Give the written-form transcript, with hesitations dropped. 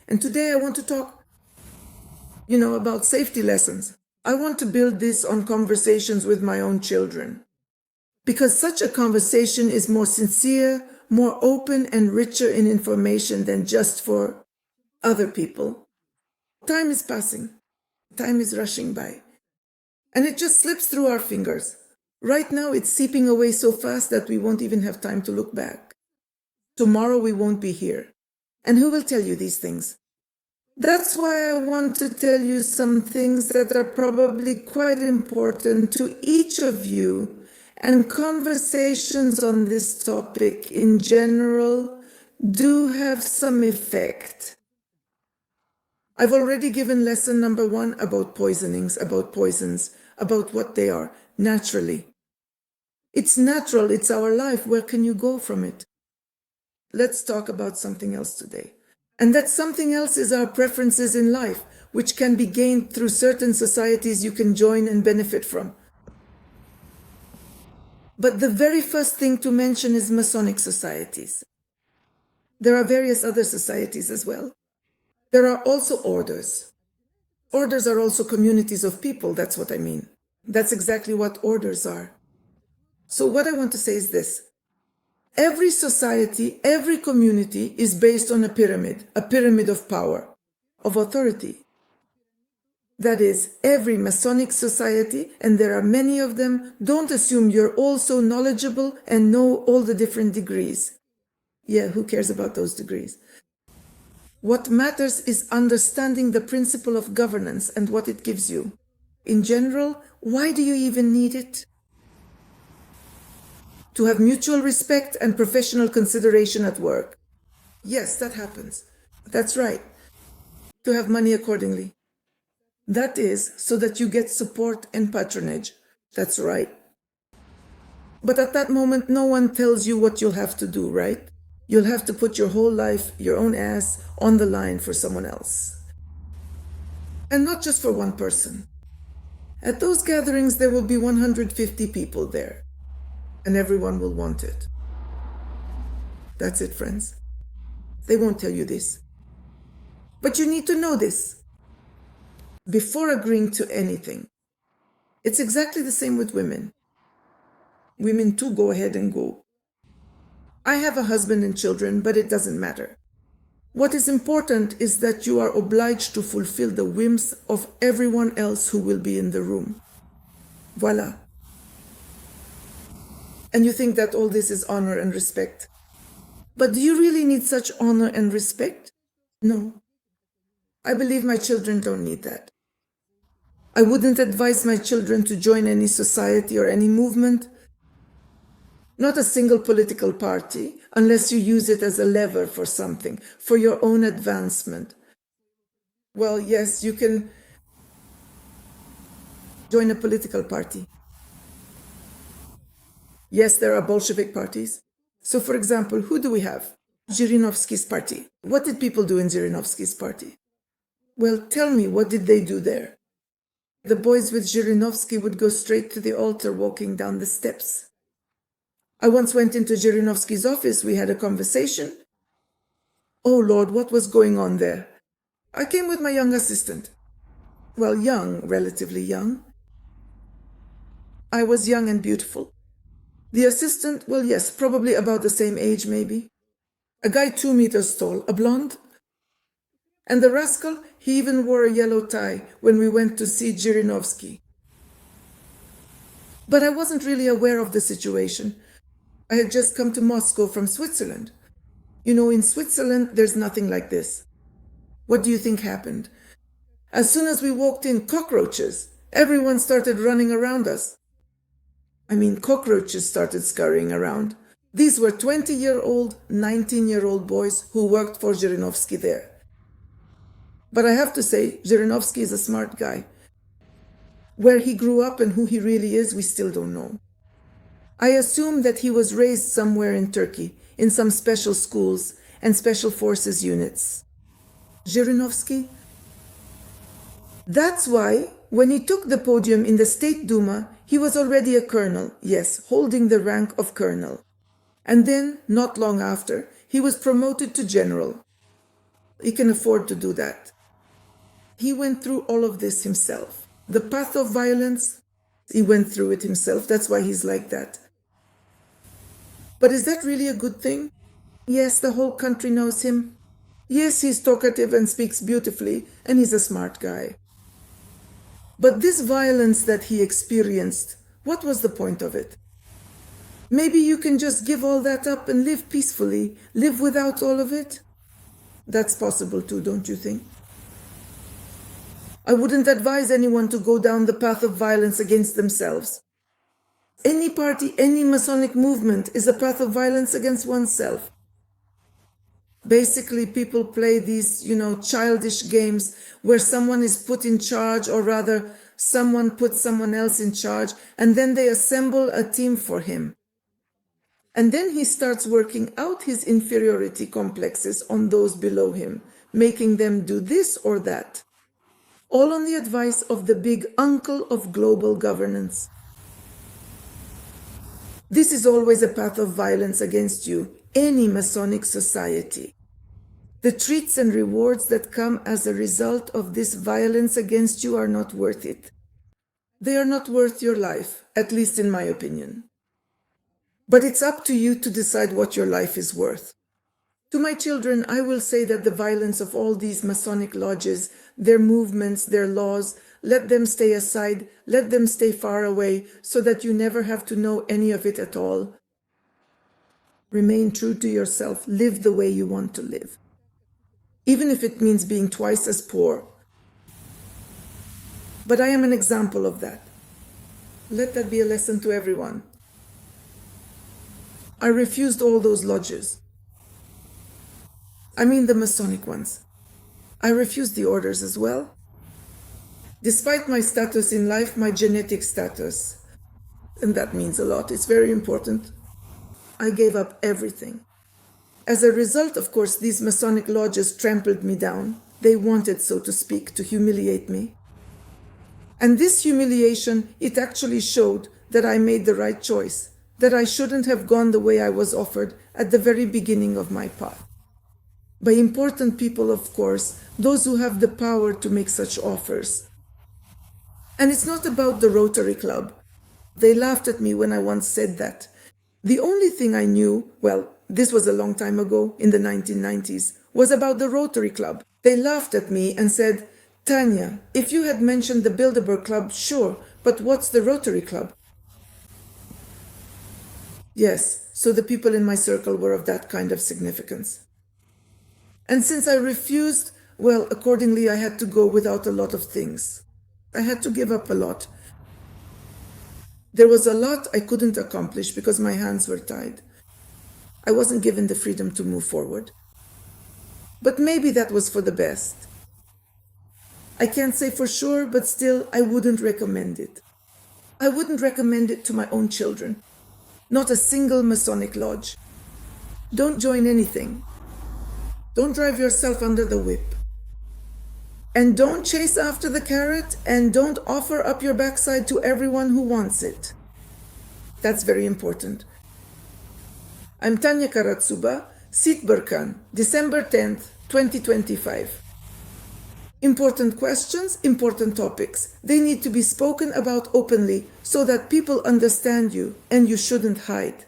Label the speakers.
Speaker 1: And today I want to talk, about safety lessons. I want to build this on conversations with my own children. Because such a conversation is more sincere, more open, and richer in information than just for other people. Time is passing. Time is rushing by. And it just slips through our fingers. Right now, it's seeping away so fast that we won't even have time to look back. Tomorrow, we won't be here. And who will tell you these things? That's why I want to tell you some things that are probably quite important to each of you, and conversations on this topic in general do have some effect. I've already given lesson number 1 about poisonings, about poisons, about what they are, naturally. It's natural, it's our life. Where can you go from it? Let's talk about something else today. And that something else is our preferences in life, which can be gained through certain societies you can join and benefit from. But the very first thing to mention is Masonic societies. There are various other societies as well. There are also orders. Orders are also communities of people, that's what I mean. That's exactly what orders are. So what I want to say is this. Every society, every community is based on a pyramid of power, of authority. That is, every Masonic society, and there are many of them, don't assume you're also knowledgeable and know all the different degrees. Yeah, who cares about those degrees? What matters is understanding the principle of governance and what it gives you. In general, why do you even need it? To have mutual respect and professional consideration at work. Yes, that happens. That's right. To have money accordingly. That is, so that you get support and patronage. That's right. But at that moment, no one tells you what you'll have to do, right? You'll have to put your whole life, your own ass, on the line for someone else. And not just for one person. At those gatherings, there will be 150 people there. And everyone will want it. That's it, friends. They won't tell you this. But you need to know this before agreeing to anything. It's exactly the same with women. Women too go ahead and go. I have a husband and children, but it doesn't matter. What is important is that you are obliged to fulfill the whims of everyone else who will be in the room. Voila. And you think that all this is honor and respect. But do you really need such honor and respect? No. I believe my children don't need that. I wouldn't advise my children to join any society or any movement, not a single political party, unless you use it as a lever for something, for your own advancement. Well, yes, you can join a political party. Yes, there are Bolshevik parties. So, for example, who do we have? Zhirinovsky's party. What did people do in Zhirinovsky's party? Well, tell me, what did they do there? The boys with Zhirinovsky would go straight to the altar walking down the steps. I once went into Zhirinovsky's office. We had a conversation. Oh, Lord, what was going on there? I came with my young assistant. Well, young, relatively young. I was young and beautiful. The assistant, well, yes, probably about the same age, maybe. A guy 2 meters tall, a blonde. And the rascal, he even wore a yellow tie when we went to see Zhirinovsky. But I wasn't really aware of the situation. I had just come to Moscow from Switzerland. You know, in Switzerland, there's nothing like this. What do you think happened? As soon as we walked in, cockroaches. Everyone started running around us. I mean, cockroaches started scurrying around. These were 20-year-old, 19-year-old boys who worked for Zhirinovsky there. But I have to say, Zhirinovsky is a smart guy. Where he grew up and who he really is, we still don't know. I assume that he was raised somewhere in Turkey, in some special schools and special forces units. Zhirinovsky? That's why, when he took the podium in the State Duma, he was already a colonel, yes, holding the rank of colonel. And then, not long after, he was promoted to general. He can afford to do that. He went through all of this himself. The path of violence, he went through it himself. That's why he's like that. But is that really a good thing? Yes, the whole country knows him. Yes, he's talkative and speaks beautifully, and he's a smart guy. But this violence that he experienced, what was the point of it? Maybe you can just give all that up and live peacefully, live without all of it? That's possible too, don't you think? I wouldn't advise anyone to go down the path of violence against themselves. Any party, any Masonic movement is a path of violence against oneself. Basically, people play these, childish games where someone is put in charge, or rather, someone puts someone else in charge, and then they assemble a team for him. And then he starts working out his inferiority complexes on those below him, making them do this or that. All on the advice of the big uncle of global governance. This is always a path of violence against you, any Masonic society. The treats and rewards that come as a result of this violence against you are not worth it. They are not worth your life, at least in my opinion. But it's up to you to decide what your life is worth. To my children, I will say that the violence of all these Masonic lodges, their movements, their laws, let them stay aside, let them stay far away, so that you never have to know any of it at all. Remain true to yourself, live the way you want to live. Even if it means being twice as poor. But I am an example of that. Let that be a lesson to everyone. I refused all those lodges. I mean the Masonic ones. I refused the orders as well. Despite my status in life, my genetic status, and that means a lot, it's very important, I gave up everything. As a result, of course, these Masonic lodges trampled me down. They wanted, so to speak, to humiliate me. And this humiliation, it actually showed that I made the right choice, that I shouldn't have gone the way I was offered at the very beginning of my path. By important people, of course, those who have the power to make such offers. And it's not about the Rotary Club. They laughed at me when I once said that. The only thing I knew, well, this was a long time ago, in the 1990s, was about the Rotary Club. They laughed at me and said, "Tanya, if you had mentioned the Bilderberg Club, sure, but what's the Rotary Club?" Yes, so the people in my circle were of that kind of significance. And since I refused, well, accordingly I had to go without a lot of things. I had to give up a lot. There was a lot I couldn't accomplish because my hands were tied. I wasn't given the freedom to move forward. But maybe that was for the best. I can't say for sure, but still, I wouldn't recommend it. I wouldn't recommend it to my own children. Not a single Masonic lodge. Don't join anything. Don't drive yourself under the whip. And don't chase after the carrot, and don't offer up your backside to everyone who wants it. That's very important. I'm Tanya Karatsuba, Sit Burkan, December 10th, 2025. Important questions, important topics. They need to be spoken about openly so that people understand you, and you shouldn't hide.